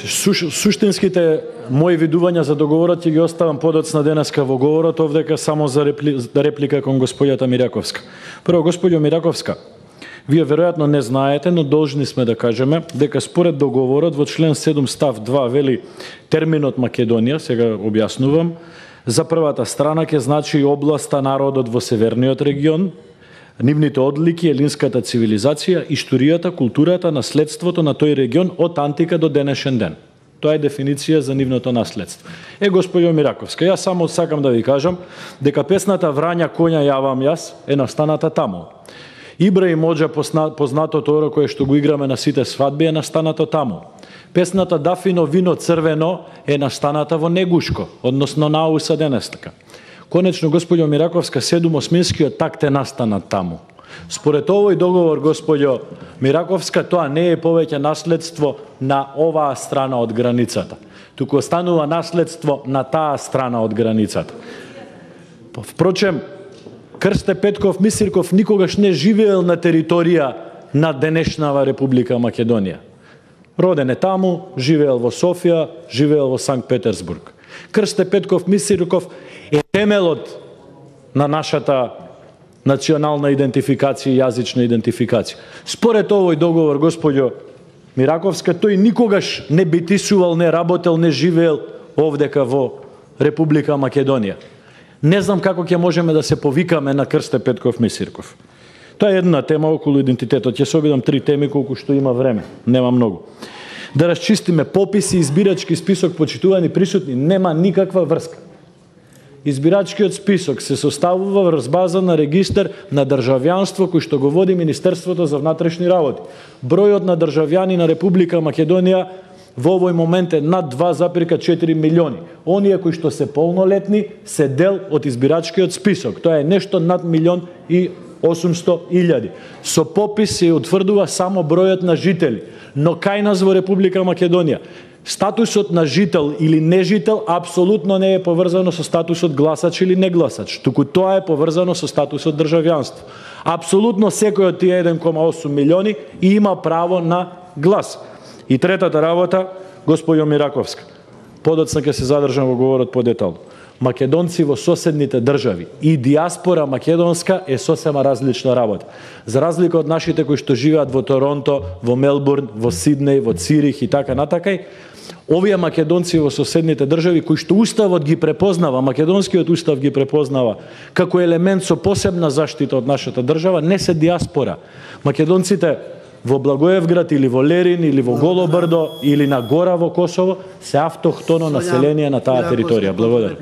Суштинските мои видувања за договорот ќе ги оставам подоцна денеска во говорот овдека само за реплика кон господјата Мираковска. Прво, господјо Мираковска, вие веројатно не знаете, но должни сме да кажеме дека според договорот во член 7 став 2 вели терминот Македонија, сега објаснувам, за првата страна ќе значи областа народот во северниот регион, нивните одлики, елинската цивилизација, историјата, културата, наследството на тој регион од антика до денешен ден. Тоа е дефиниција за нивното наследство. Господјо Мираковска, јас само сакам да ви кажам дека песната Врања коња јавам јас е настаната таму. Ибраим Оџа, познатото оро кое што го играме на сите свадби, е настанато таму. Песната Дафино вино црвено е настаната во Негушко, односно на Ауса денеска. Конечно, господјо Мираковска, 7-осминскиот такт е настанат таму. Според овој договор, господјо Мираковска, тоа не е повеќе наследство на оваа страна од границата, туку останува наследство на таа страна од границата. Впрочем, Крсте Петков Мисирков никогаш не живеел на територија на денешнава Република Македонија. Роден е таму, живеел во Софија, живеел во Санкт Петерсбург. Крсте Петков Мисирков е темелот на нашата национална идентификација и јазична идентификација. Според овој договор, господјо Мираковска, тој никогаш не битисувал, не работел, не живеел овдека во Република Македонија. Не знам како ќе можеме да се повикаме на Крсте Петков Мисирков. Тоа е една тема околу идентитетот. Ќе се обидам 3 теми колку што има време. Нема многу. Да расчистиме пописи, избирачки список, почитувани присутни, нема никаква врска. Избирачкиот список се составува врз база на регистар на државјанство кој што го води Министерството за внатрешни работи. Бројот на државјани на Република Македонија во овој момент е над 2,4 милиони. Оние кои што се полнолетни се дел од избирачкиот список. Тоа е нешто над 1.800.000. Со попис се утврдува само бројот на жители, но кај нас во Република Македонија статусот на жител или нежител апсолутно не е поврзано со статусот гласач или негласач, туку тоа е поврзано со статусот државјанство. Апсолутно секој од тие 1,8 милиони има право на глас. И третата работа, господјо Мираковска, подоцна ќе се задржам во говорот подетално. Македонци во соседните држави и диаспора македонска е сосема различна работа. За разлика од нашите кои што живеат во Торонто, во Мелбурн, во Сиднеј, во Цирих и така натакај, овие македонци во соседните држави кои што уставот ги препознава, македонскиот устав ги препознава како елемент со посебна заштита од нашата држава, не се диаспора. Македонците во Благоевград или во Лерин или во Голобрдо или на гора во Косово се автохтоно население на таа територија. Благодарам.